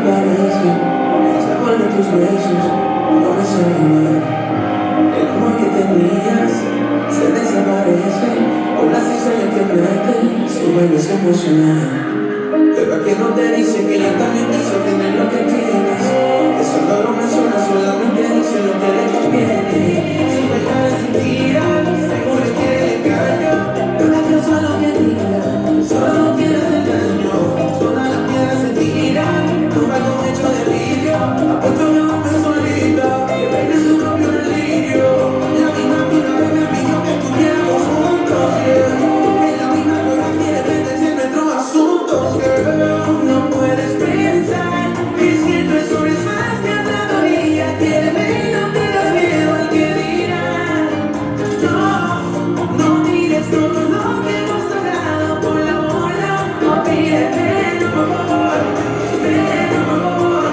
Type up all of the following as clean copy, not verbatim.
desaparece, el sabor de tus besos no me sabe igual. El amor que tenías se desaparece con las historias que metes, su belleza emocional. Pero a que no te dice que yo también quiso tener lo que tienes. Eso no lo menciona, solamente dice lo que le conviene. Si me caes sin tira, seguro que le engaño. Pero yo solo quería, solo quiero hacer daño. Todas las piedras se tiran, un balcón hecho de vidrio. Apuesto que un beso solito, que peine su propio delirio. La misma que una vez me pidió que estuviéramos juntos, yeah. Es la misma que ahora quiere meterse en nuestros asuntos, girl. No puedes pensar que siento eso es más que otra todavía. Quiéreme y no tengas miedo al que dirán. No, no tires todo lo que hemos logrado por la bola. No pides pena, por favor, pena, por favor.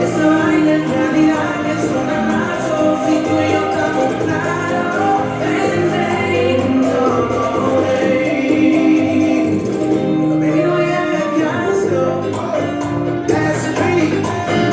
Esa vaina en realidad es un abrazo. Si tú y yo estamos claros, baby, no hagas caso. That's a dream.